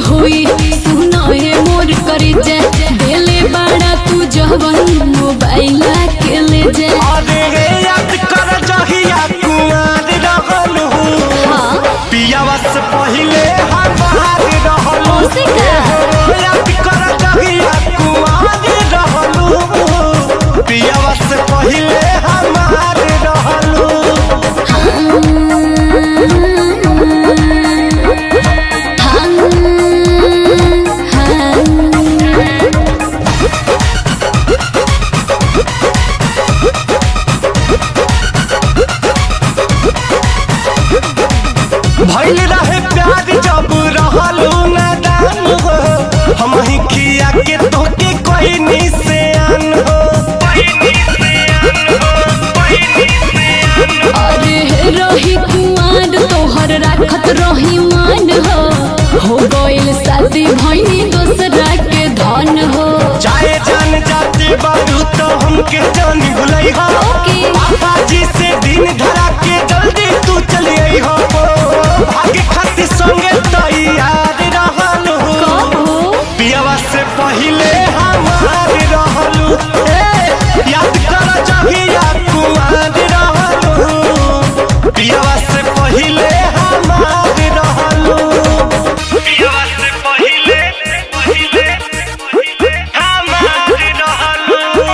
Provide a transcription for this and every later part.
हुई सुना है मोर करे जा देले बड़ा तू जवन मोबाइल के ले जा अरे रे याद कर जहिया कुआर रहल हूँ हां पियावा से पहले हम बाहर रहल उसी का याद कर जहिया कुआर रहल हूँ पियावा से पहले हम बाहर रहल हूँ भइल रहे प्यार जब रहलू नादान हो हम ही खिया के तोके कोई निशान हो अरे रही कुआर तोहर राखत रही मान हो गइल शादी भइनी दूसरा के धन हो चाहे जान जाते बारू तो हमके जान भुलई हो पापा जी से दिन धरा के जल्दी तू चली आई हो भाग्य खातिर संगे तैयार रहलू पियावा से पहले हमार रहलू याद कर जहिया कुआर रहलू पियावा से पहले हमार रहलू पियावा से पहले हमार रहलू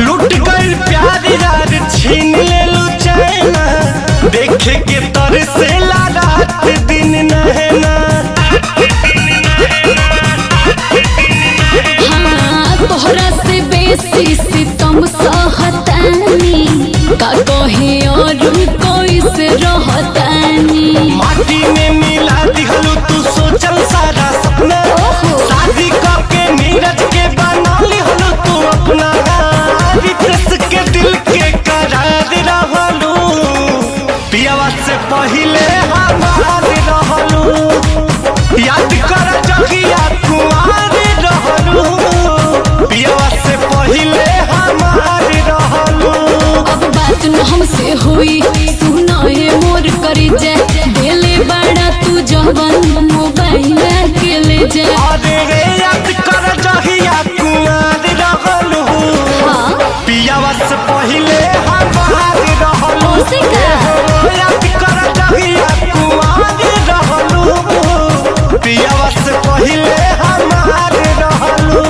लूट गई प्यार यार छीन लेलू चैना देखे के तर से रात दिन नहना हाँ तोहरा से बेसी सितम सहतानी का कहे और कोई से रहतानी माटी में मिला दिहलू तू सोचल सारा सपना शादी करके नीरज के बना लिहलू तू अपना रितेश के दिल के करार रहलू पियावा से पहले हमार रहलू याद कर जहिया कुआर रहलू पियावा से पहले हमार रहलू अब बात न हमसे हुई सुना है मोर करे जा देले बड़ा तू जवन मोबाइल के ले जा अरे रे याद कर जहिया कुआर रहलू हाँ पियावा से पहले हम बाहर रहलू उसी का याद कर जहिया कुआर रहलू पियावा से पहले हमार रहलू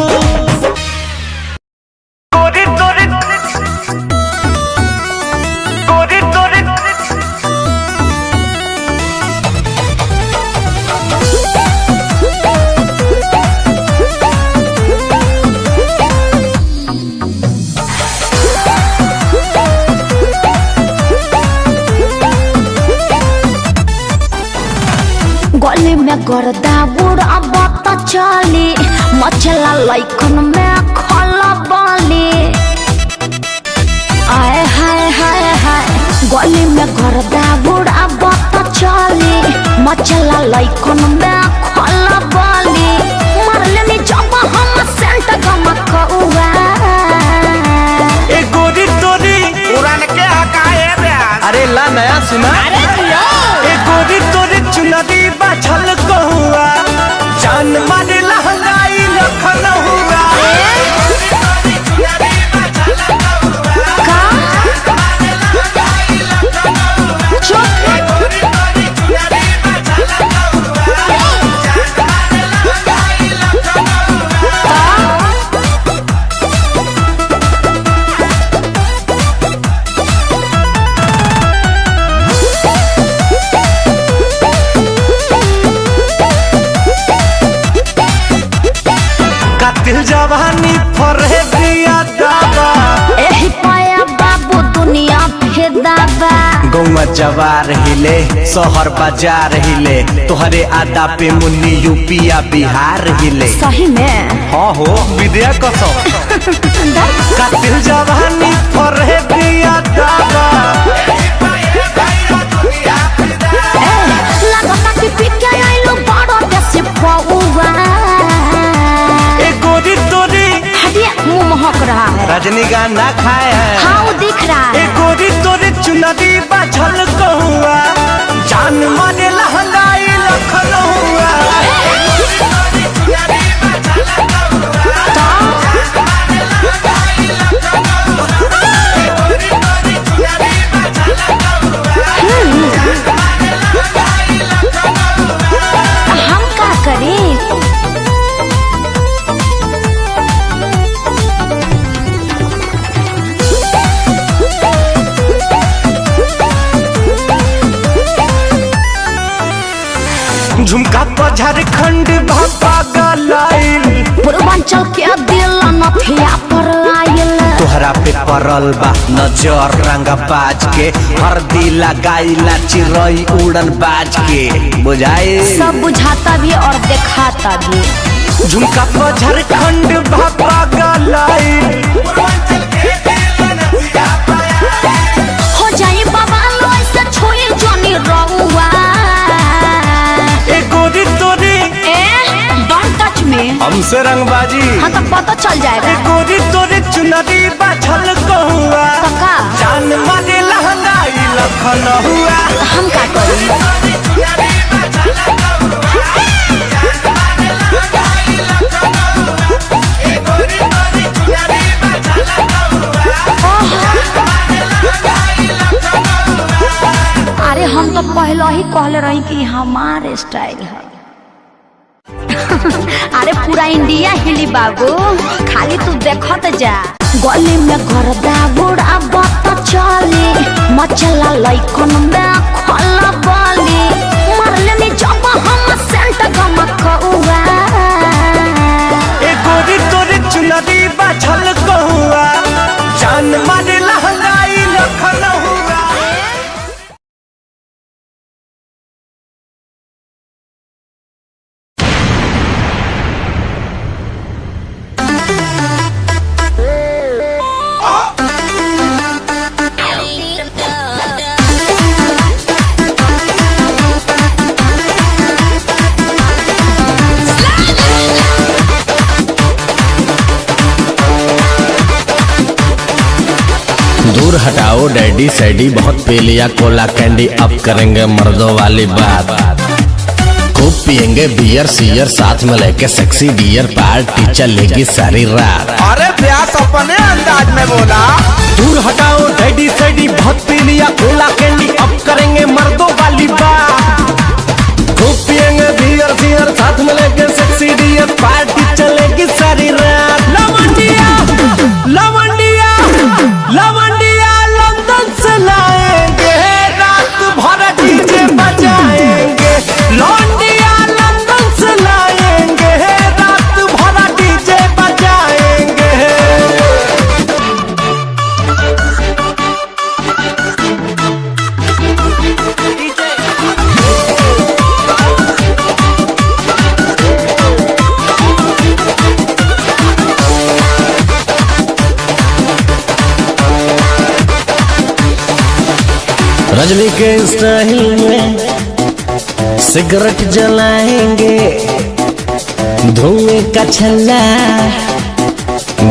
गोरी तोरी गोरी तोरी गली में गर्दा बुढ़ा बात चली मचला लैकन में खला बाली आए हाय हाय हाय गली में गर्दा बुढ़ा बात चली मचला लैकन में खला बाली मारले नी जब हम सेंट गमकौआ ए गोरी तोरी पुरान के हकाए ब्यास। अरे ला नया सुना ए गोरी तोरी चुनरी बाछल कहुआ जान मारे लहंगाई लखन हुआ जवार हिले, शहर बाजार हिले, तोहरे आदा पे मुन्नी यूपिया बिहार हिले। सही में हाँ हो विद्या कसम कातिल जवानी पर है बिया दादा। लगता कि पिके आइलो बड़ा देसी पौवा। ए गोरी तोरी हटिया मुंह महक रहा है। रजनी गाना खाए है। हाँ वो दिख रहा है। ए गोरी तोरी चुनरी बाझल कहुआ, जान मारे लहंगाई लखनऊआ। हम क्या करें? झुमका पर झारखंड भापा गलाइल, पूर्वांचल के दिल नथिया पर आयल। तोहरा पे परल बा नजर रंगा बाज के, हरदी लगाइला चिरई उड़न बाज के। बुझाई सब बुझाता भी और दिखाता भी। झुमका पर झारखंड भापा गलाइल, हो जाए बाबा लोई से छोई जोनी रहुआ। ए गोरी तोरी डोंट टच मी। हमसे रंगबाजी हाँ तो पता चल जाएगा। गोरी तोरी चुनरी बाझल कहुआ, पक्का जान मारे लहंगाई लखनऊआ। हम क्या करें? अरे हम तो पहले ही कहले रही कि हमारे स्टाइल है। अरे पूरा इंडिया हिली बाबू, खाली तू देखत जा। गली में गर्दा बुढ़ा बत चली, मचला लइकन में खला बली। मरले नी जब हम सेंट गमकौआ। ए गोरी तोरी चुनरी बाझल कहुआ, जान मारे लहंगाई लखनऊआ। दूर हटाओ डैडी सैडी, बहुत पी लिया कोला कैंडी, अब करेंगे मर्दों वाली बात। खूब पियेंगे बियर सियर, साथ में लेके सेक्सी डियर, पार्टी चलेगी सारी रात। अरे प्यास अपने अंदाज में बोला। दूर हटाओ डैडी सैडी, बहुत पी लिया कोला कैंडी, अब करेंगे मर्दों वाली बात। खूब पियेंगे बियर सियर, साथ में लेके सेक्सी डियर, पार्टी चलेगी सारी रात। लवंडिया लवंडिया लवंडिया लंदन से लाएंगे, रात भर डीजे बजाएंगे। लवंडिया लंदन से लाएंगे, रात भर डीजे बजाएंगे। रजनी के स्टाइल में सिगरेट जलाएंगे, धुएं का छल्ला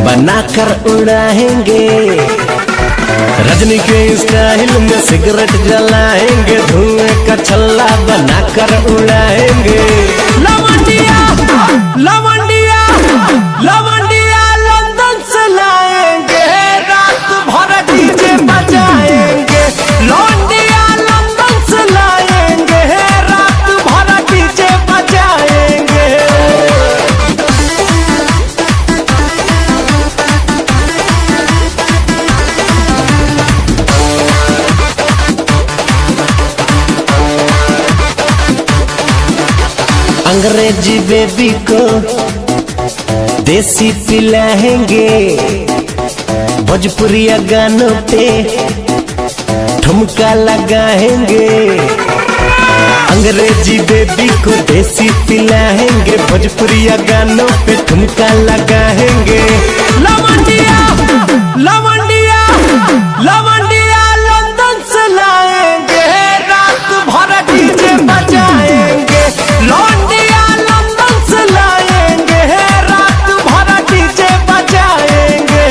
बनाकर उड़ाएंगे। रजनी के स्टाइल में सिगरेट जलाएंगे, धुएं का छल्ला बनाकर उड़ाएंगे। लवंडिया लवंडिया लवंडिया लंदन से लाएंगे, रात भर डीजे बजाएंगे। लवंडिया लंदन से लाएंगे, रात भर डीजे बजाएंगे। अंग्रेजी बेबी को देसी पिलाएंगे, भोजपुरिया गानों पे ठुमका लगाएंगे, अंग्रेजी बेबी को देसी पिलाएंगे, भोजपुरिया गानों पे ठुमका लगाएंगे। लवंडिया लवंडिया लवंडिया लंदन से लाएंगे, रात भर डीजे बजाएंगे। लवंडिया लंदन से लाएंगे, रात भर डीजे बजाएंगे।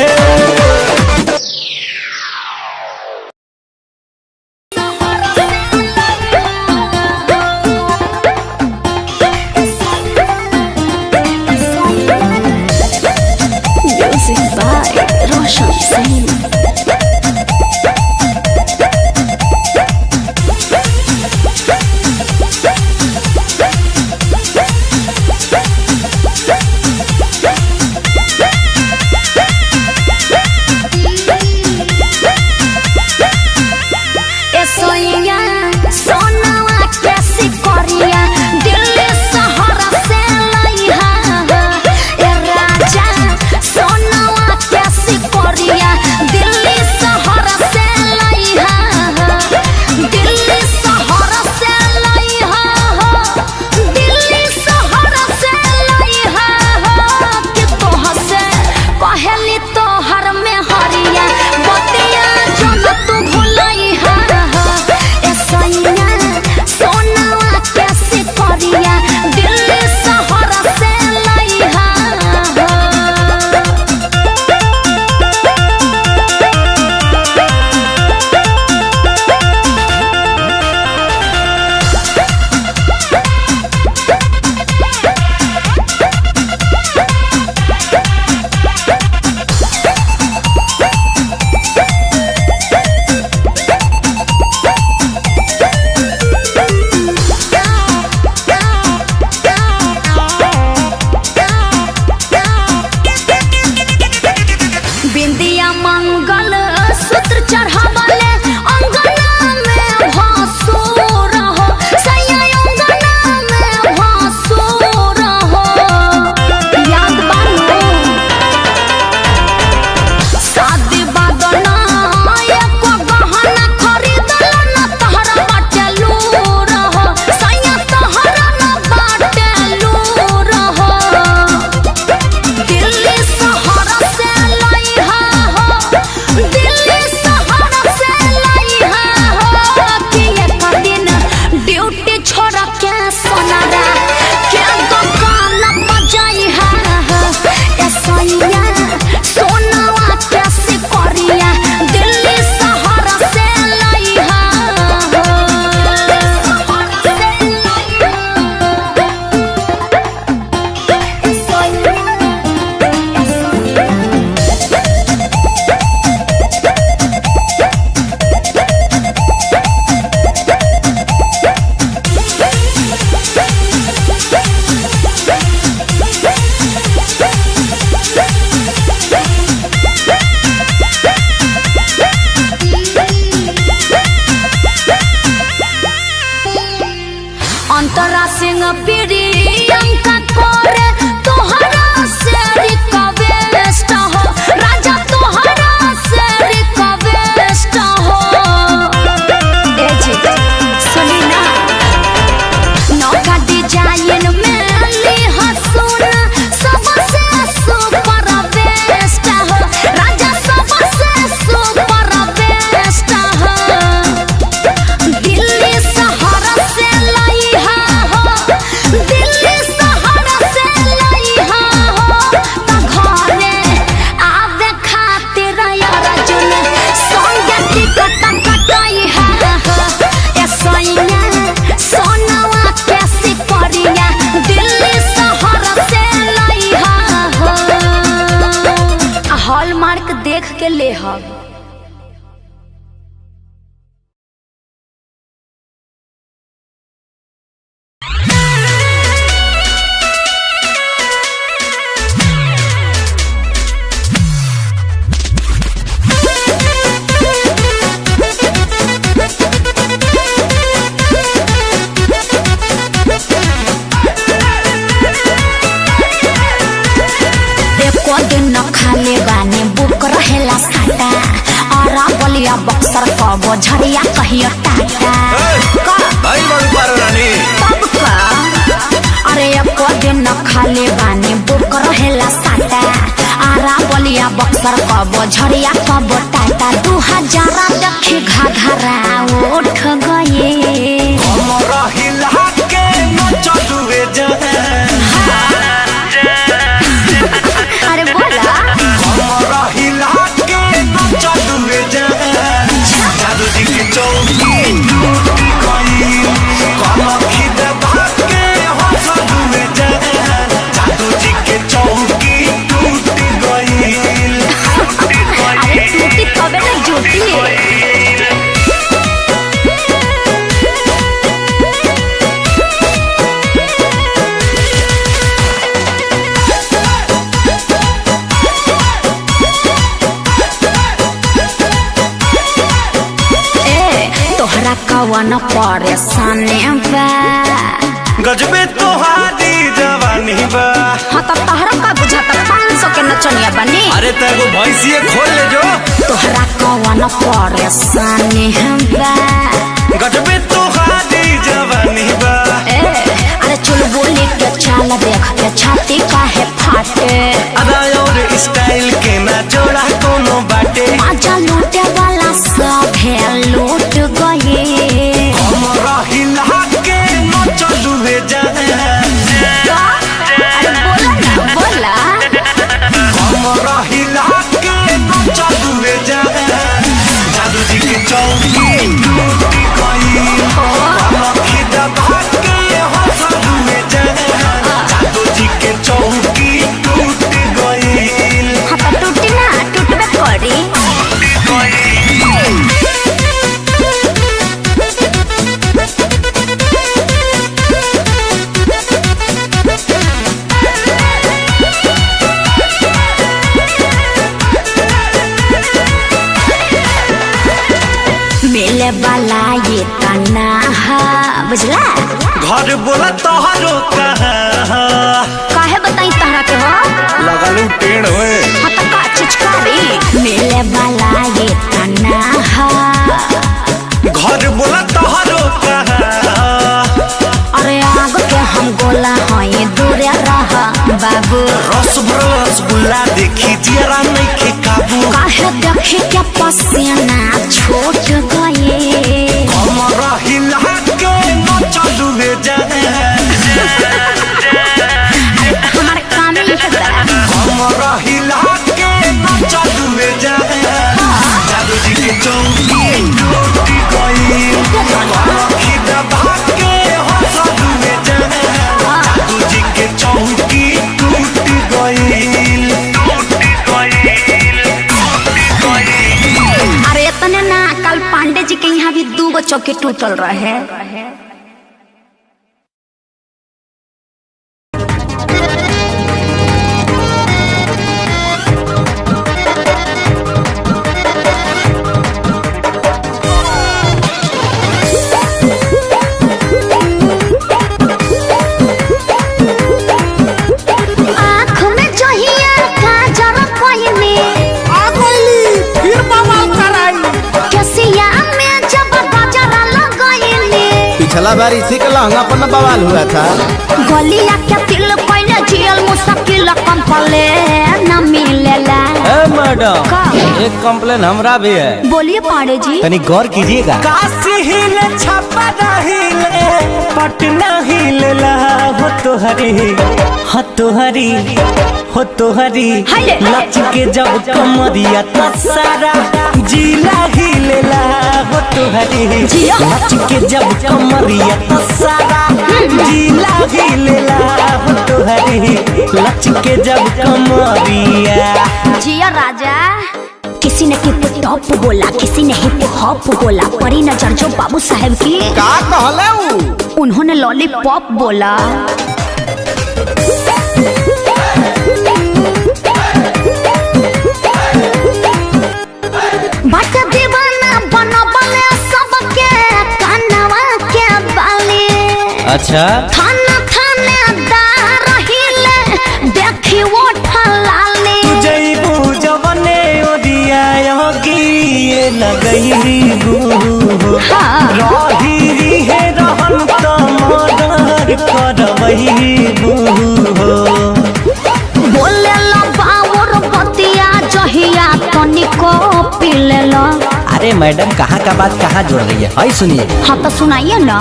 Music by Roshan Singh. देख के ले हब। दिन न खाले बानी बुक रहेला साटा कबो झड़िया कहियो टाटा भाई बारू रानी तब का अरे एको दिन न खाले बानी बुक रहेला साटा आरा बलिया बक्सर कबो झड़िया कबो टाटा 2000 देखी घाघरा उठ गए हमरा हिला के न चलुए अरे बोला हमरा हिला के न चलुए जादू जी की चौकी टूट गई कमखी दबा के हो चलुए जादू जी के चौकी टूट गई अरे टूटी तबे न जुटी कवन परेशानी बा गजबे तोहारी जवानी बा हाँ तो तहरा का बुझाता 500 के नचनिया बनी अरे तेरे भैंसिए खोल ले जो तोहरा कवन परेशानी बा गजबे तोहारी जवानी बा अरे चल बोले के चाल देख के छाती काहे फाटे अदा और स्टाइल के ना जोड़ा कोनो बाटे मजा लूटे वाला सब है लूट गए हमरा हिला के न चलुए अरे बोला हमरा हिला के न चलुए जादू जी की चौकी टूट गई कमखी दबा के हो चलुए जादू जी के चौकी टूट गई हाँ तो टूटी ना टूटबे करी मिले वाला ये तना बुझला घर बोला तोहरो कहाँ काहे बताई तहरा के हो लगलू टेढ़ हुए हाँ तो का चिचकारी मिले वाला ये तना घर बोला तोहरो कहाँ अरे आग के हम गोला हई दूरे रह बाबू रसगुल्ला देखी जरा नहीं के काबू काहे देखे के पसीना छूट गए हमरा हिला के न चलुए हमारे काम ही है हमरा हिला के न चलुए जादू जी के चौकी टूट गई कमखी दबा के हो चलुए जादू जी के चौकी टूट गई अरे इतने ना कल पांडे जी के यहाँ भी 2 चौकी टूटल रहे आँख में जहिया काजल पहिने फिर बवाल कराई केसिया में जब गजरा लगइने पिछला बार इसी का लहंगा पर न बवाल हुआ था गलिया के तिल पहले जियल मुश्किल कंपले न मिलेला मैडम का? एक कंप्लेन हमरा भी है बोलिए पांडे जी तनी गौर कीजिएगा काशी हिले छपरा हिले पटना हिले हो तोहरी हाय। लच के जब कमरिया तो सारा जिला हिलेला हो तोहरी जिया। लच के जब कमरिया तो सारा जिला हिलेला हो तोहरी लच के जब कमरिया जिया राजा किसी ने टिप टॉप बोला किसी ने हिप हॉप बोला पड़ी नजर जो बाबू साहब की का कहले ऊ उन्होंने लॉलीपॉप बोला बट दीवाना बनबले सबके कनवा के बाली अच्छा थाना थानेदार हिले देखी वो ठलाली जईबू जवने ओदिया योगी लगई हाँ। रही है रहन तो मर्डर करवई बोले ला बावर बतिया जहिया तनिको पी ले ला। अरे मैडम कहाँ का बात कहाँ जोड़ रही है? हाय सुनिए। हाँ तो सुनाइए ना।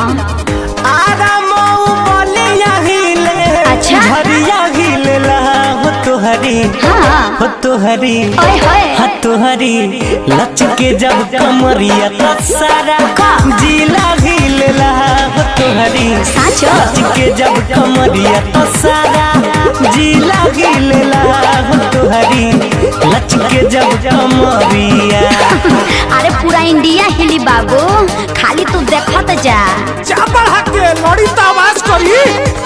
अच्छा झरिया हिलेला हो तुहरी हाँ। हो तुहरी ओए होए। हो तुहरी लचके जब कमरिया तो सारा जिला हिलेला हो तुहरी साचो। लचके जब कमरिया तो सारा जिला हिलेला हो तुहरी लचके जब कमरिया। अरे पूरा इंडिया हिली बाबू, खाली तू देखत जा। जा बढ़ा के लड़ी तो आवाज करी।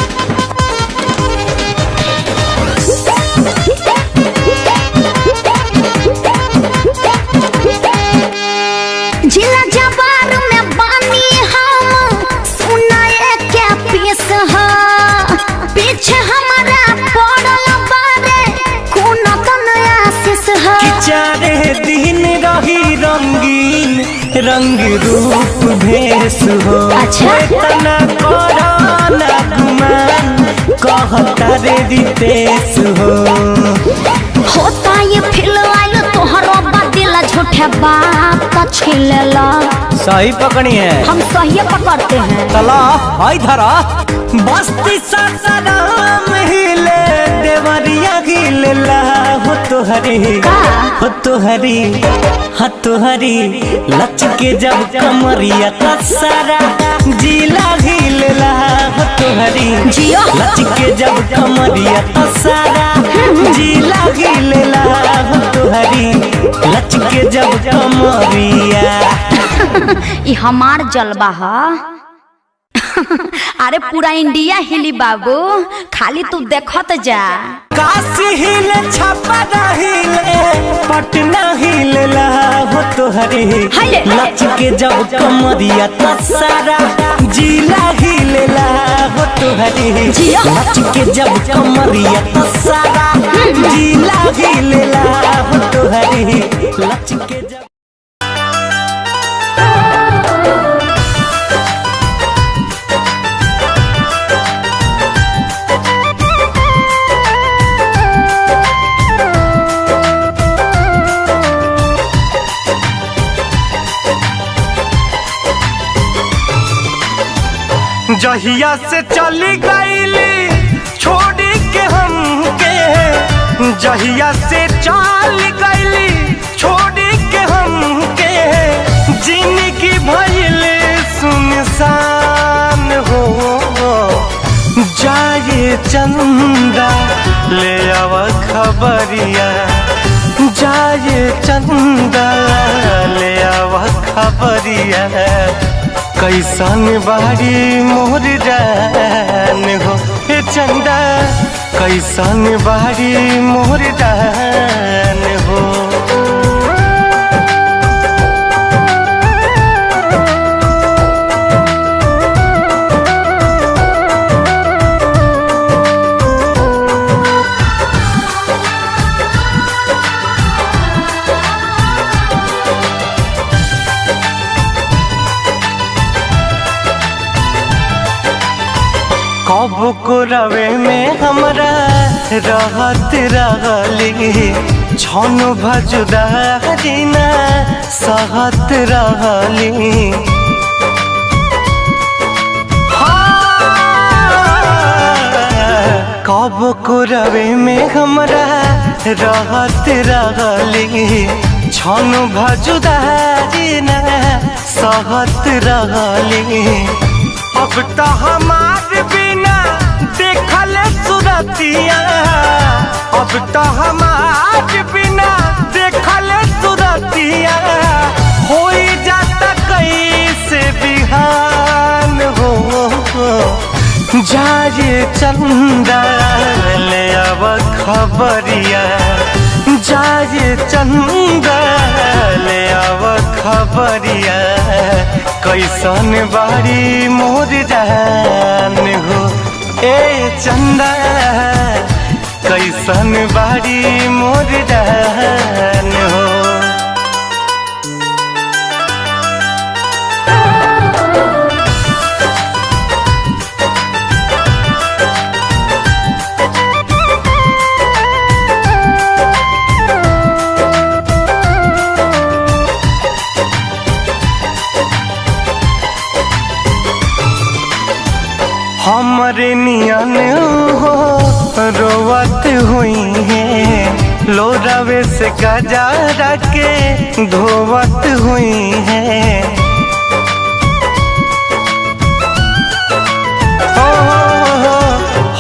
जिला जवार में बानी हम सुनाए के पीस है, पीछे हमारा पड़ल बारे खून कनया आशीष है। कि चारे दिन रही रंगीन रंग रूप भेष हो। अच्छा। तना कोरोना गुमान कहता रे रितेश हो। होता ये फिल आइल तोहरो बदिल झूठे बात छिलेला। सही पकड़ी है। हम सही पकड़ते हैं। चला हाय धरा। बस्ती सासाराम हिले देवरिया हिलेला हो तुहरी का? हो तुहरी हो तुहरी लचके जब कमरिया तो सारा जिला हिलेला हो तुहरी जियो। लचके जब कमरिया तो सारा जिला हिलेला हो तुहरी लचके जब कमरिया। ये हमार जलवा है। अरे पूरा इंडिया हिली बाबू, खाली तू देखत जा। काशी हिले छपरा हिले पटना हिलेला हो तुहरी हाय। लचके जब कमरिया तो सारा जिला हिलेला हो तुहरी जिया। लचके जब कमरिया तो सारा जिला हिलेला हो तुहरी लचके जब। जहिया से चली गईली छोड़ी के हमके, जहिया से चल गईली छोड़ी के हमके, जिंदगी भइल सुनसान हो। जाए चंदा ले आव खबरिया, जाए चंदा ले आव खबरिया, कैसन बारी मोर जान हो। हे चंदा कैसन बारी मोर जान हो। कब को रवे में हमरा रहत रहली, छन भजुदारी ना सहत रहली। कब को रवे में हमरा रहत रहली, छन भजुदारी ना सहत रहली। अब तो हमार बिना देखल सुरतिया, अब तो हमार बिना देखल सुरतिया, हो जाता कैसे बिहान हो। जाए चंदा ले आव खबरिया, जाए चंदा ले आव खबरिया, कैसन बारी मोर जान हो। ए चंदा कैसन बारी मोर जान हो। रोवत हुई है, लोरावे से गजा के धोवत हुई है।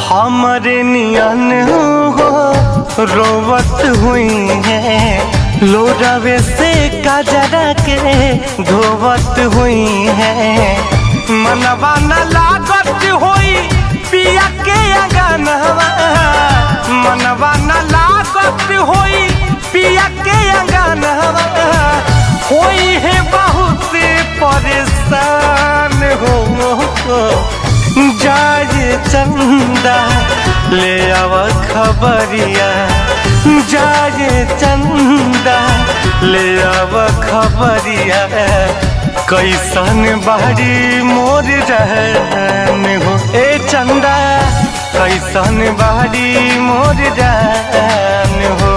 हमारे नियन हो रोवत हुई है, लोरावे से गजरा के धोवत हुई है। मनवा न लागत होई पिया के अंगनवा, मनवा न लागत होई पिया के अंगनवा, होई है बहुत परेशान हो। जाए चंदा ले आव खबरिया, जाए चंदा ले आव खबरिया, कैसन बाड़ी मोर रहन हो। ए चंदा कैसन बाड़ी मोर रहन हो।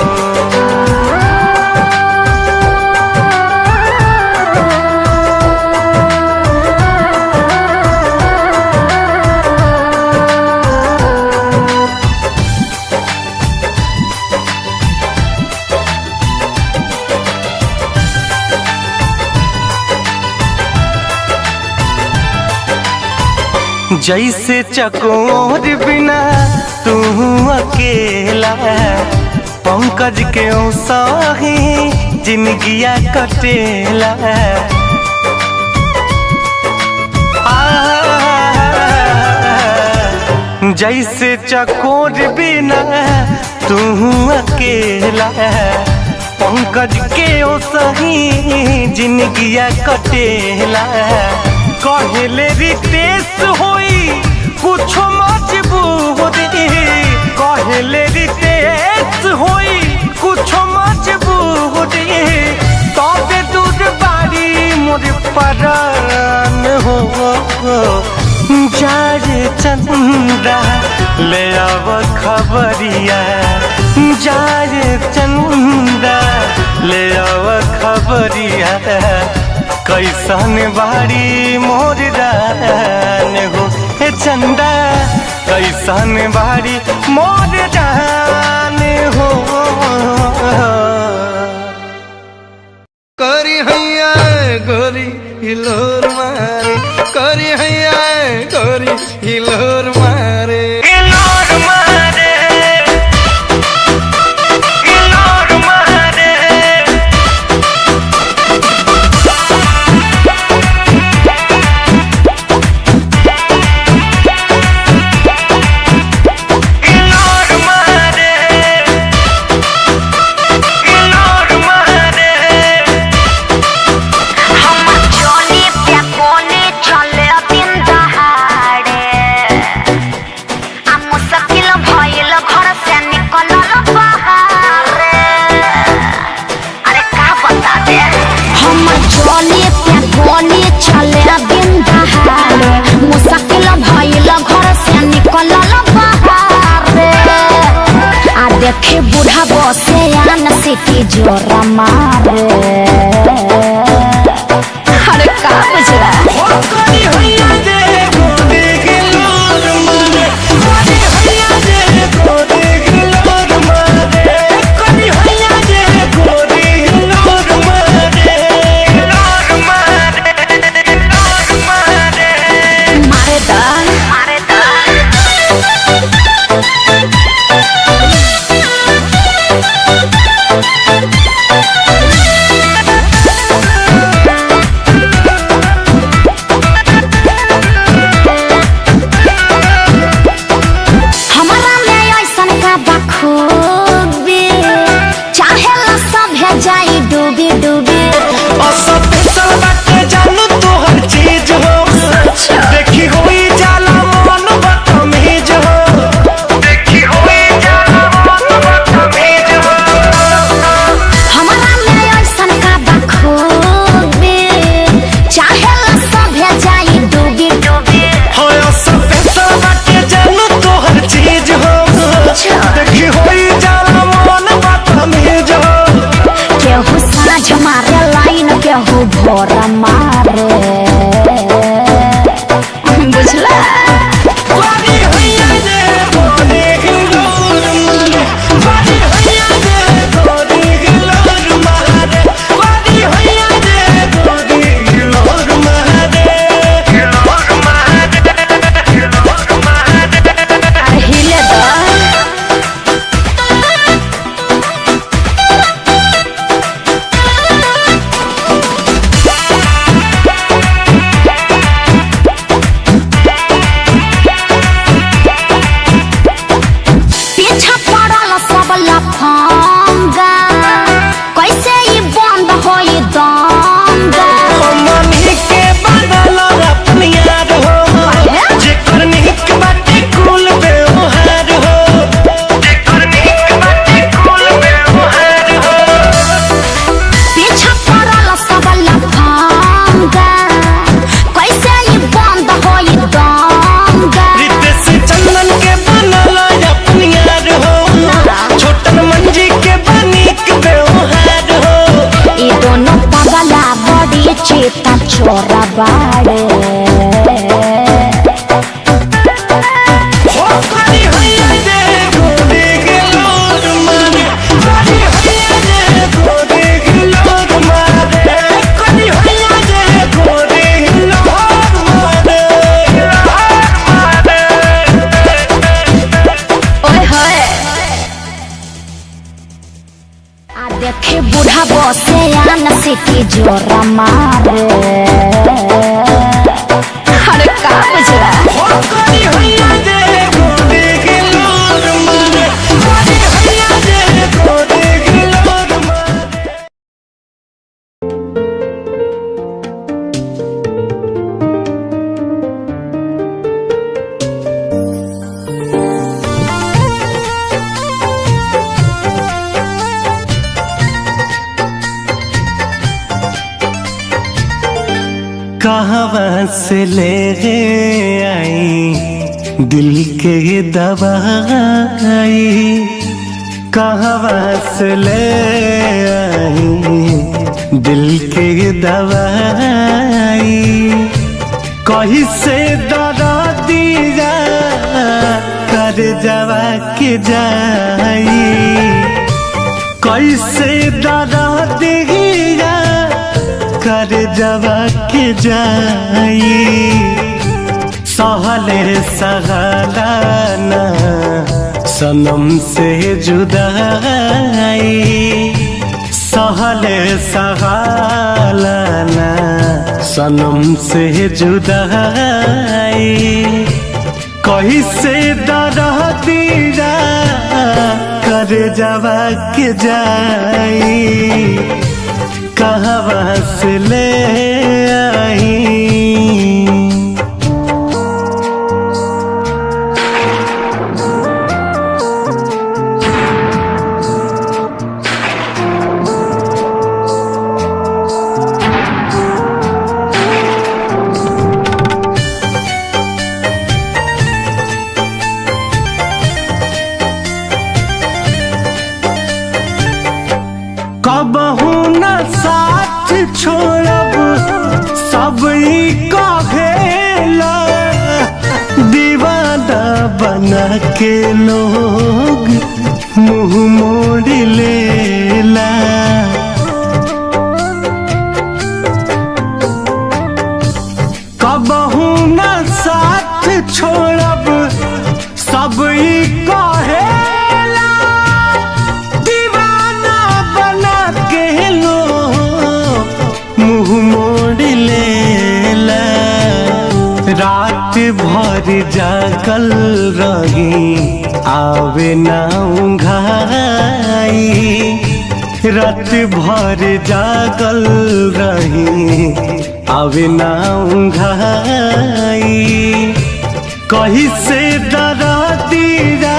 जैसे चकोर बिना तू अकेला, पंकज के साही जिंदगिया कटेला। जैसे चकोर बिना तू अकेला, पंकज के साही जिंदगिया कटेला। कहले रितेश होई कुछ मजबूरी, कहले रितेश होई कुछ मजबूरी, तबे दूर बारी मोर परान हो। जाए चंदा ले आव खबरिया, जाए चंदा ले आव खबरिया, कैसन बाड़ी मोर जान हो। हे चंदा कैसन बाड़ी मोर जान हो। करी हैया गोरी हिलोर मारे, करी हैया गोरी हिलोर मारे, हिलोर मारे, हिलोर मारे। देखे बूढ़ा बसे आन सिटी जोरा मारे। अरे का बुझला भोरा मारे बुझला। छोरा बाड़े। हो करी हैया जे गोरे के लोर मारे, करी हैया जे गोरे के लोर मारे, करी हैया जे गोरे के लोर मारे, ओए होए आ देखे बूढ़ा बसे आन सिटी जोरा मारे। अरे का बुझला हो करी हैया जे गोरे के लोर मारे, करी हैया जे गोरे के लोर मारे। कहाँ से ले आई दिल के दवाई, कहाँ से ले आई दिल के दवाई, कहीं से दरा दिया कर जवा के जाई, कैसे दरा दिया कर जवा के जाई, सहले सहलाना सनम से जुदाई, सहले सहलाना सनम से जुदाई, कहीं से दरा दिया कर जवा के जाई, कहाँ से ले आई। कबहू न साथ छोड़ब सब ई कहेला, दीवाना बना के लोग मुंह मोड़ लेला, कबहू न साथ छोड़ब सब ई कहेला, दीवाना बना के लोग मुंह मोड़ लेला, रात भर जागल रही आवे ना उंघाई, रात भर जागल रही आवे ना उंघाई, कहीं से दरा दिया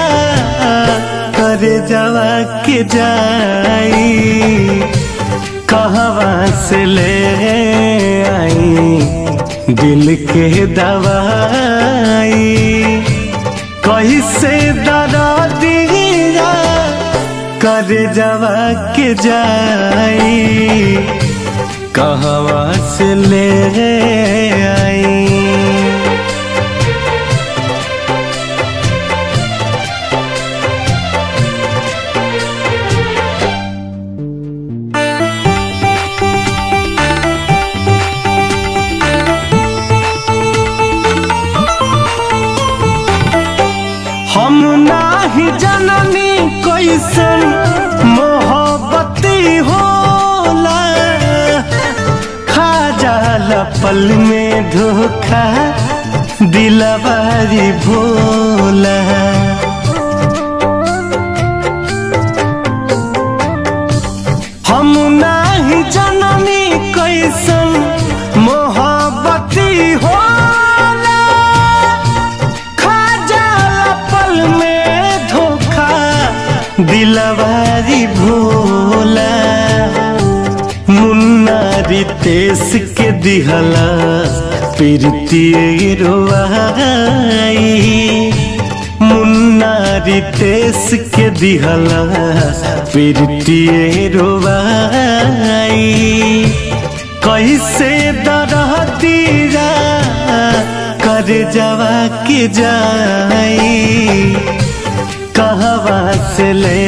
कर जवा के जाई, कहाँ से ले आई दिल के दवाई, कहीं से दरा दिया कर जवा के जाई, कहाँ से ले आई। हम नाही जननी कैसन मोहब्बती होला, खा जाला पल में धोखा दिलवारी भोला, हम नाही जननी कैसन मोहब्बती होला, खा जाला पल में धोखा दिलवारी भोला, मुन्ना रितेश के दिहला प्रीति रोवाई, मुन्ना रितेश के दिहला प्रीति रोवाई, कैसे दरा कर जवा के जाई कहवा से ले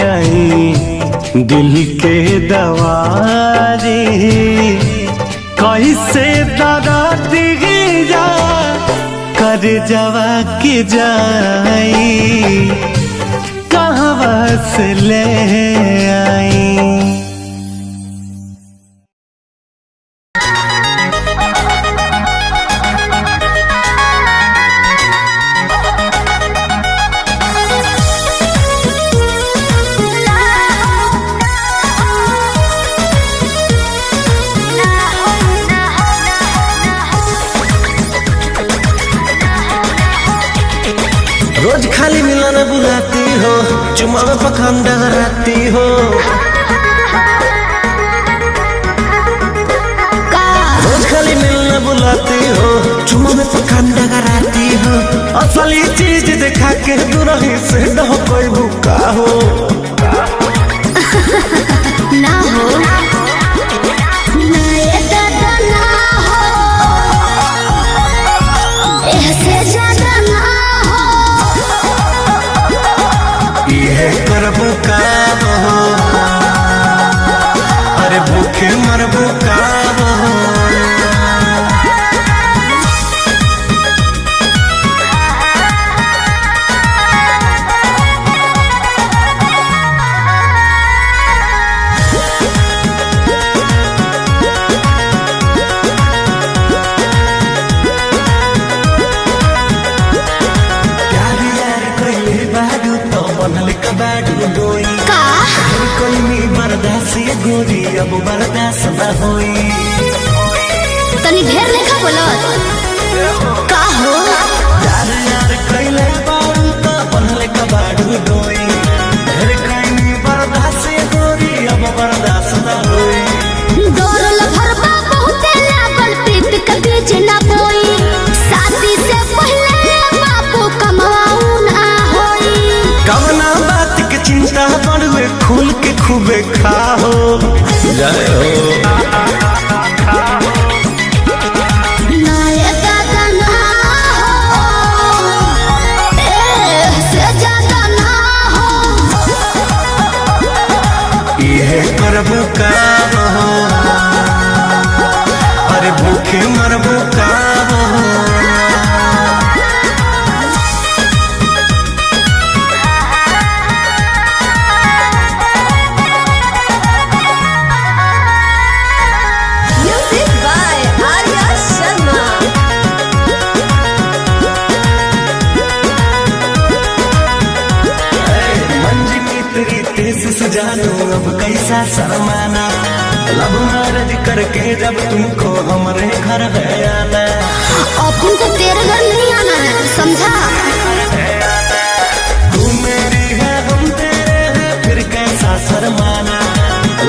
आई दिल के दवारी कैसे दरा दिया कर जवा के जाई कहवा से ले आई। रोज खाली मिलने बुलाती हो चुमा में पखंड रहती हो रोज खाली मिलने बुलाती हो चुमा में पखंड रहती हो असली चीज दिखा के दुरही से न हो कोई भूखा हो ना हो ना ये दादा ना हो ऐसे ज्यादा ना ये करबू काम हो अरे भूखे मरबू काम हो। गोरी अब बर्दाश्त न होई तनी ढेर लेखा बोलत का हो यार यार कइले बारू त बनले कबाड़ू डोई ढेर कइनी बर्दाश्त गोरी अब बर्दाश्त न होई डोरल भरबा बहुते लागल प्रीत के बीज ना बोई शादी से पहले बापू कमाऊ ना होई कवना बात के चिंता बड़ुए खुल के खूबे खाओ जय हो ना ये दादा ना हो से ज्यादा ना हो ये करबू काम हो अरे भूखे मरबू काम हो। जानो अब कैसा शर्माना लब मैरिज करके जब तुमको हमारे घर है आना अपन को तेरे घर नहीं आना है समझा तू मेरी है हम तेरे हैं फिर कैसा शर्माना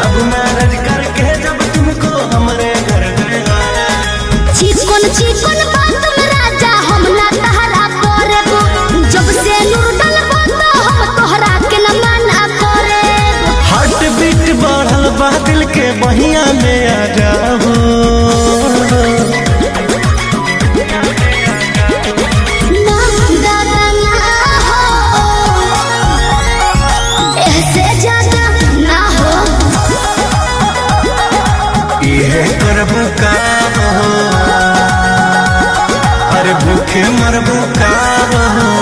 लब मैरिज करके जब तुमको हमारे घर है आना चिकन बात में राजा हम ना तहरा करबो जब से नूर डलबो तो हम तोहरा के न माना करे हार्ट बीट बढ़ल बा दिल के बहिया में आ जाओ ना दादा ना हो ऐसे ज्यादा ना हो ये करबू काम हो अरे भूखे मरबू काम हो।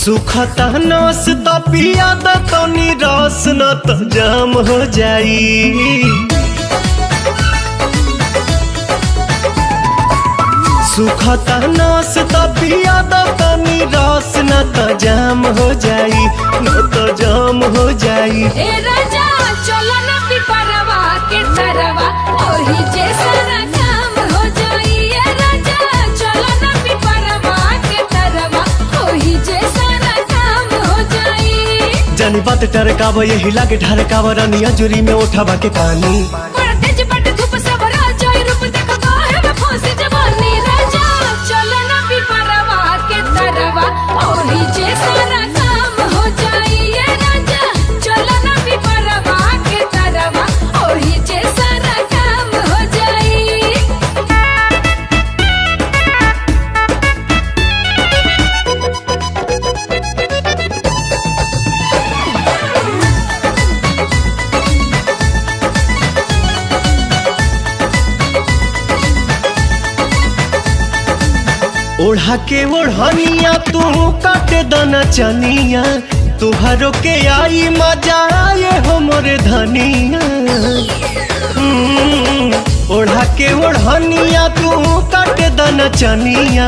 सुखता नस त पिया द तनी रस न त जाम हो जाई सुखता नस त पिया द तनी रस न त जाम हो जाई न त जाम हो जाई ए राजा चलो ना पिपरवा के तरवा ओही जे सारा काम हो जाई ए राजा जानी बात टरकाव यही लागे ढरकाव रानिया जुरी में उठावा के पानी बड़ा तेज बट धूप सवरा जाई रूप देखो काहे में फंसी जवानी राजा चलो ना पिपरवा के तरवा ओही जे सारा काम हो जाई ये राजा चलो ना पिपरवा के तरवा ओही जे सारा काम हो जाई। ओढ़ा के ओढ़निया तू काटे दाना चनिया तुहारो के आई मजा आए हो मोरे धनिया। ओढ़ा के ओढ़निया तू काटे दाना चनिया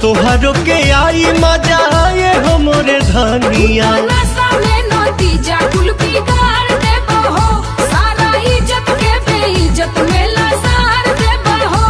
तुहारो के आई मजा आए हो मोरे धनिया। नशा में नतीजा कुल बिगाड़ देबो हो सारा इज्जत के बेइज्जत में लसार देबो हो।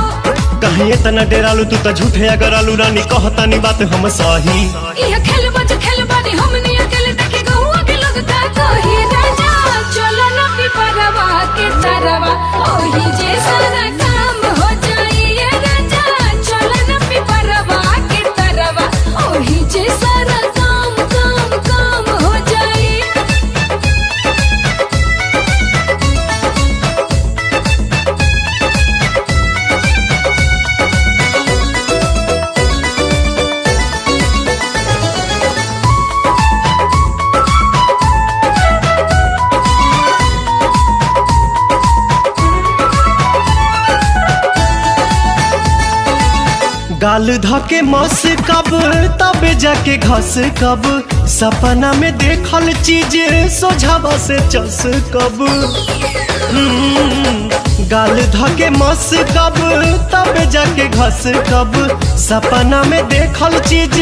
कहीं इतना डेरालू तू तो झूठे अगर आलू रानी कहतानी बात हम सही। यह खेल बानी हमनी अकेले देखे गहुआ के लोग का कही राजा चलो ना पिपरवा के तरवा ओही जे सारा काम हो जाई ये राजा चलो ना पिपरवा के तरवा ओही जे सारा काम काम काम हो जाई। गाल धके मस कब तब जाके घस कब सपना में देखल चीज सोझावा से चस कब। गाल धके मस कब तब जाके घस कब सपना में देखल चीज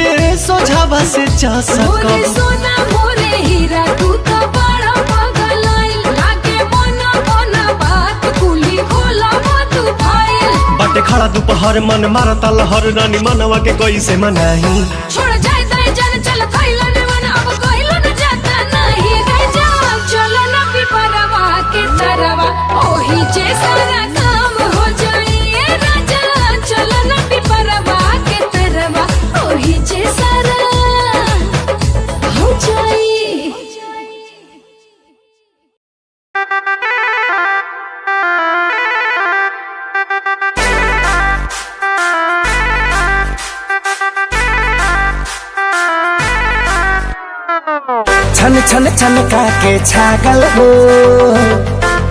सोझावा से चस मोरे कब। सोना मोरे हीरा तू तो बड़ा पागल आइल लागे मना मना बात कुली खोला तू फाइल बटे खड़ा दोपहर मन मारता लहर रानी मनवा के कोई से मनाही। छोड़ जाए दाई जान चल कइला ने मन अब कइला न जाता नहीं राजा चलो ना पिपरवा के तरवा ओही जे सारा काम हो जाई ये राजा चलो ना पिपरवा के तरवा ओही जे सारा हो जाई। छन छन छन का के छागल हो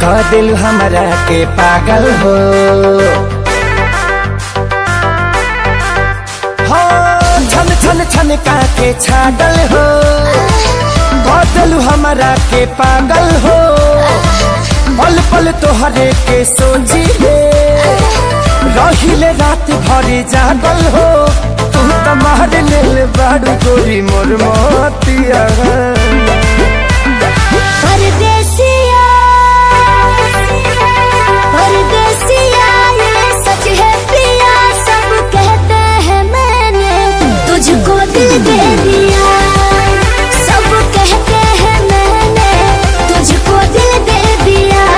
कह दिल हमरा के पागल हो। हो छन छन छन का के छागल हो कह दिल हमरा के पागल हो। पल पल तोहरे के सोची रहिले रात भरी जागल हो। तू तो मार लेल बाड़ू गोरी मोर मोतिया। परदेसिया परदेसिया ये सच है पिया सब कहते हैं मैंने तुझको दिल दे दिया। सब कहते हैं मैंने तुझको दिल दे दिया।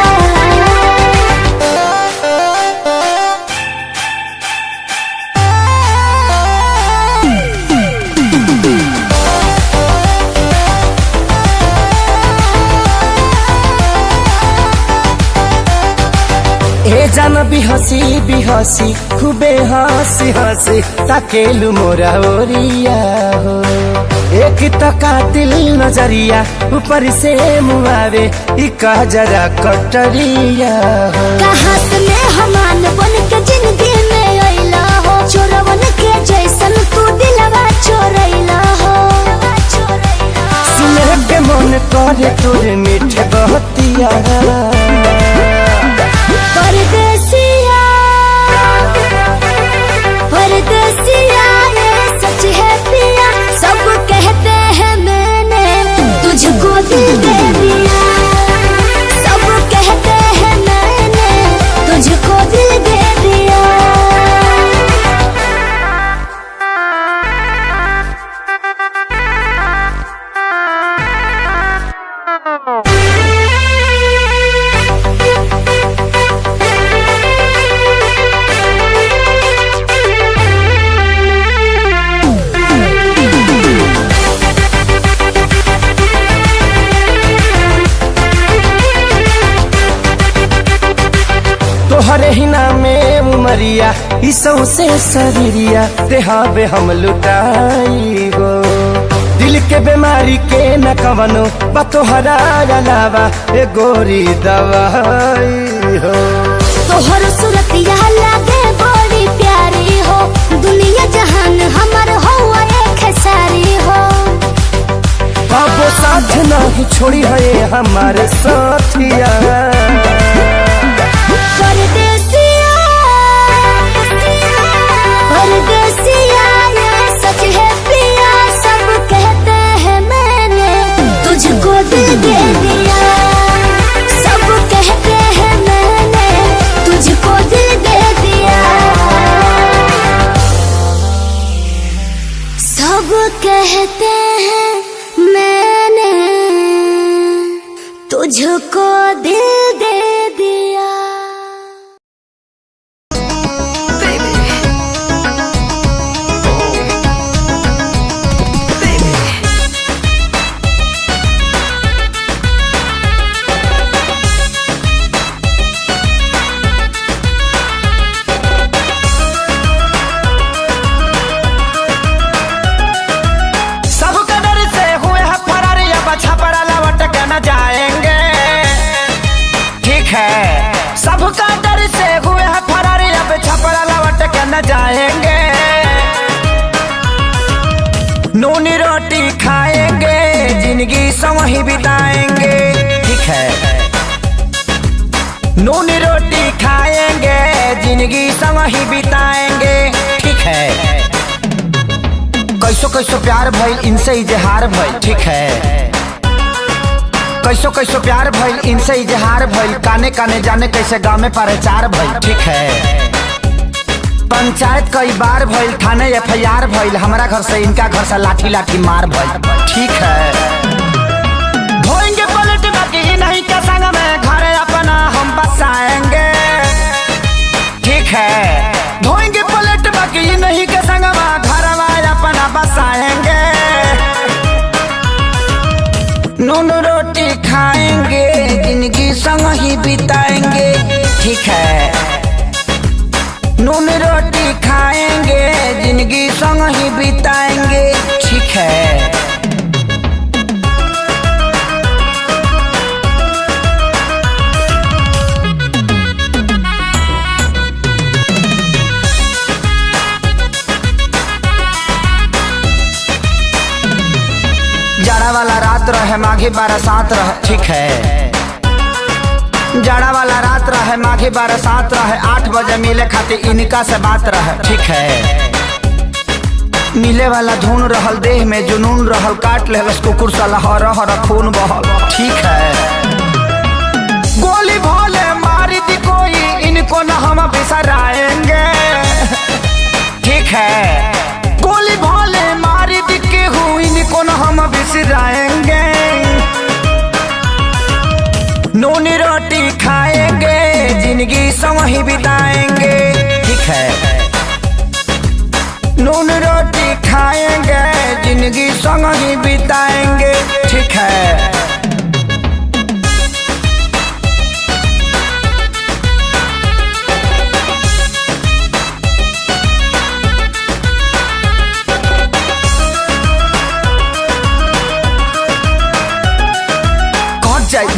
ए जान बिहसी खूबे हंसी हंसी ताकेलु मोरा ओरिया हो। एक तो कातिल नजरिया ऊपर से मुआवे इका जरा कटरिया हो। कहाँ से मेहमान बन के जिंदगी में अइला हो। चोरवन के जैसन तू दिलवा चोरैला हो। सुने के मन करे तोरे मीठे बहतिया। परदेसिया परदेसिया ये सच है पिया सब कहते हैं मैंने तुझको दिल दे दिया। सब कहते हैं मैंने तुझको दिल दे दिया। तोहरे ही नामे उमरिया इसौ से शरीरिया देहाबे हम लुटाई गो दिल के बीमारी के न कवनो बतोहरा अलावा ए गोरी दवाई हो तोहर सूरतिया लागे बड़ी प्यारी हो दुनिया जहान हमर हो एक सारी हो अब साथ नहीं छोड़ी है हमारे साथिया परदेसिया परदेसिया ये सच है पिया सब कहते हैं मैंने तुझको दिल दे दिया सब कहते हैं मैंने तुझको दिल दे दिया सब कहते हैं मैंने तुझको दिल दे दिया। जाएंगे ठीक है सबका डर से हुए हैं फरारी अब छपरा लौट के न जाएंगे नूनी रोटी खाएंगे जिंदगी संग ही बिताएंगे ठीक है नूनी रोटी खाएंगे जिंदगी संग ही बिताएंगे ठीक है कैसो कैसो प्यार भइल इनसे इजहार भइल ठीक है कैसो कैसो प्यार भइल इनसे इजहार भइल काने काने जाने कैसे गाँव में प्रचार भइल ठीक है पंचायत कई बार भइल थाने FIR भइल हमारा घर से इनका घर से लाठी लाठी मार भइल ठीक है धोएंगे पलट बाकी नहीं के संग में घर अपना हम बसाएंगे ठीक है धोएंगे पलट बाकी नहीं के संग में घर अपना बसाएंगे नून रोटी खाएंगे जिंदगी संग ही बिताएंगे ठीक है नून रोटी खाएंगे जिंदगी संग ही बिताएंगे ठीक है जाड़ा वाला रात रहे माघी बरसात रहे ठीक है जाड़ा वाला रात रहे माघी बरसात रहे 8 बजे मिले खातिर इनका से बात रहे ठीक है मिले वाला धुन रहल देह में जुनून रहल काट ले कुकुर साला हर हर खून बहल ठीक है गोली भोले मारी दी कोई इनको न हम बिसराएंगे ठीक है गोली भोले मारी दी के हूँ इनको न हम बिसराएंगे नूनी रोटी खाएंगे जिंदगी संग ही बिताएंगे ठीक है नून रोटी खाएंगे जिंदगी संग ही बिताएंगे ठीक है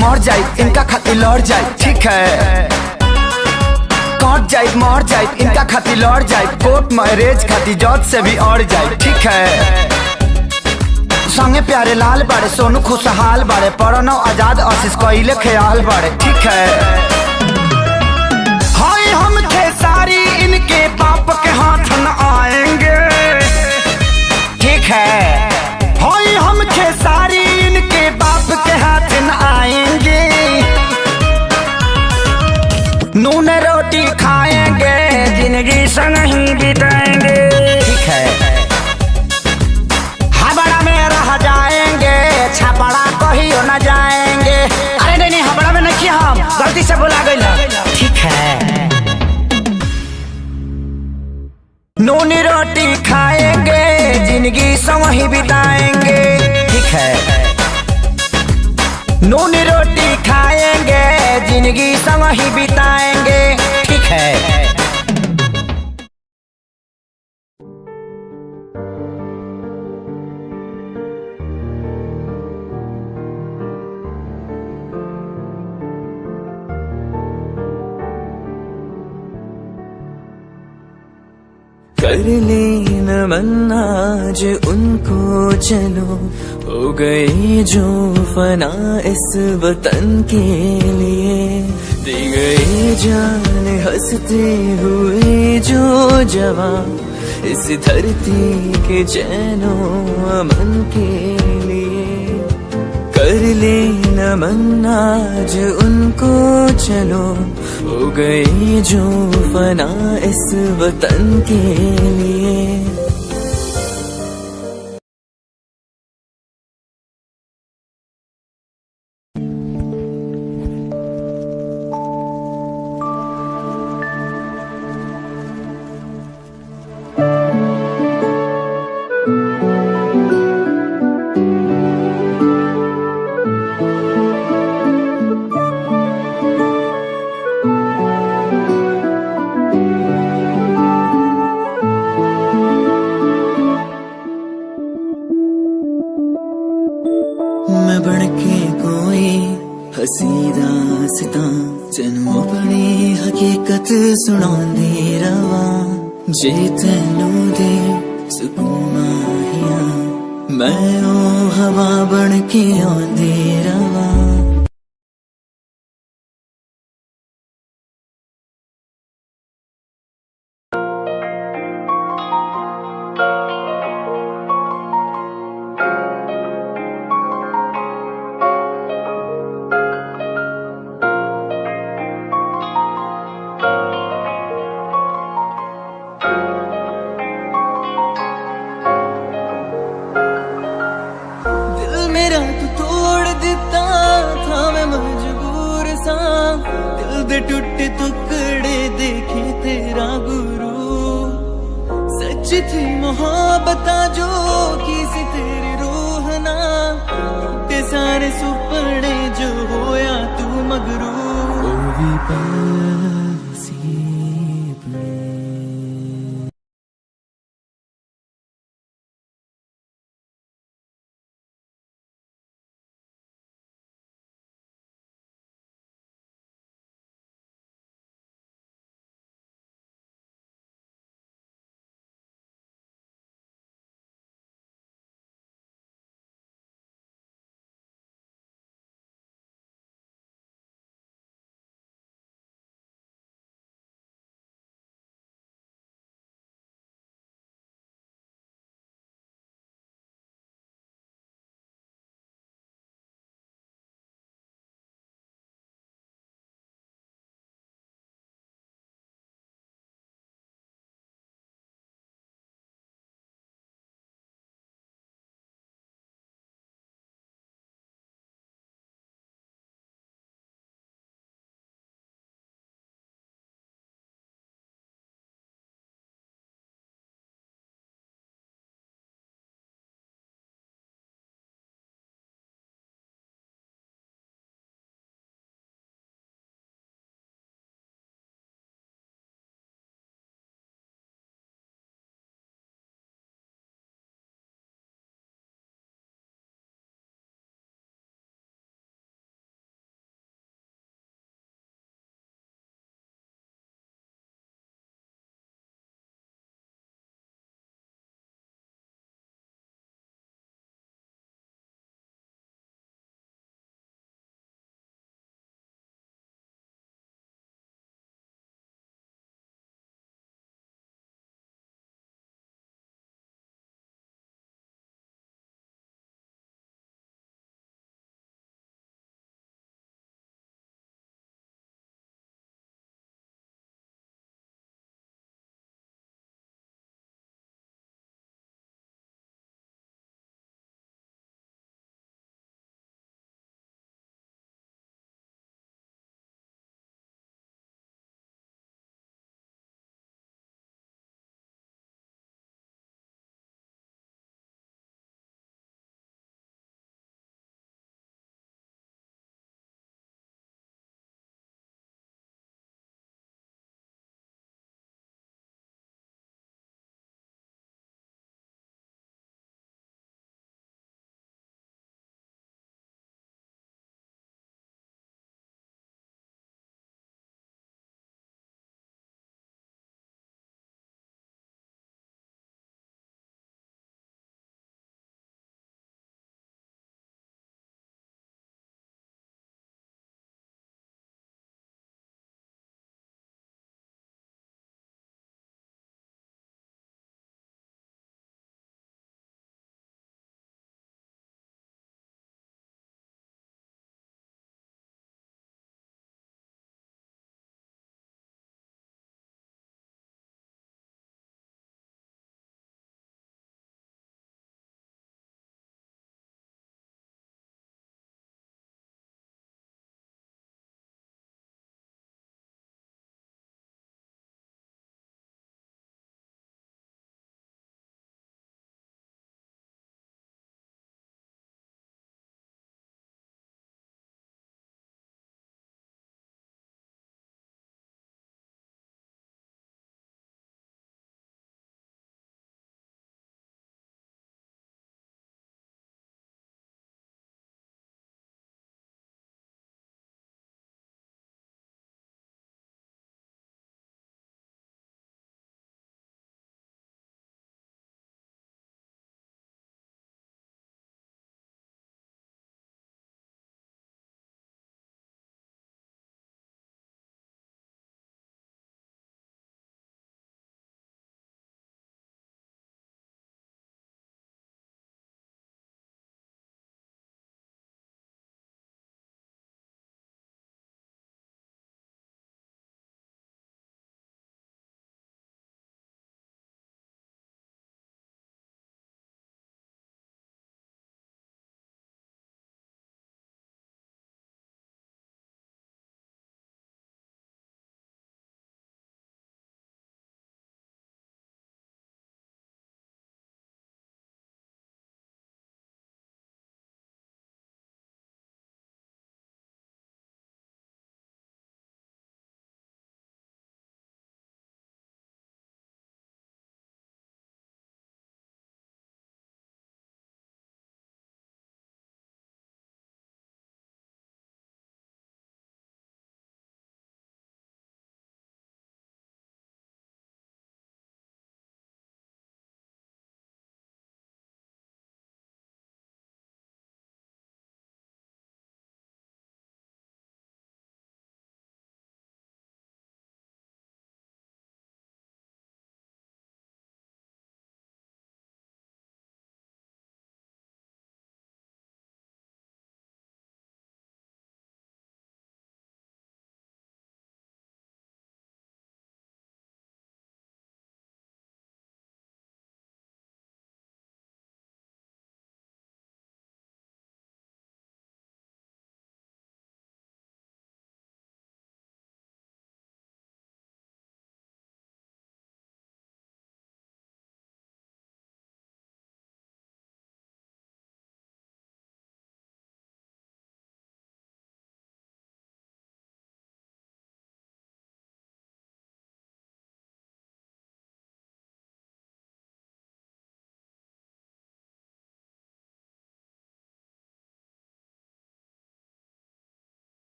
मर जाए इनका खातिर लड़ जाए ठीक है कट जाए मर जाए इनका खातिर लड़ जाए कोर्ट मैरिज खातिर जज से भी अड़ जाए ठीक है संगे प्यारे लाल बाड़े सोनू खुशहाल बाड़े परनो आजाद आशीष कोइले ख्याल बाड़े ठीक है हाय हम खेसारी इनके बाप के हाथ न आएंगे ठीक है हाय हम खेसारी इनके बाप के हाथ न आएंगे नून रोटी खाएंगे जिंदगी संग ही बिताएंगे ठीक है हबड़ा में रह जाएंगे छपड़ा कहियो न जाएंगे अरे नहीं हबड़ा में नहीं हम गलती से बुला गई ठीक है नून रोटी खाएंगे जिंदगी संग ही बिताएंगे ठीक है नून रोटी खाएंगे जिंदगी संग ही बिताएंगे ठीक ठीक है। कर ले नमन आज उनको चलो, हो गए जो फना इस वतन के लिए, दे गए जान हंसते हुए जो जवान इस धरती के चैनो अमन के लिए। कर ले नमन आज उनको चलो, हो गए जो फना इस वतन के लिए। मैं बढ़के कोई हसी दास्तां तेनू अपनी हकीकत सुनांदी रवा, जे तेनू दे सुकून माहिया मैं ओ हवा बन के आंदी रवा। टूटे टुकड़े देखे तेरा गुरु, सच थी मोहब्बत जो किसी तेरी रूह ना, टूटे सारे सुपने जो होया तू मगरू।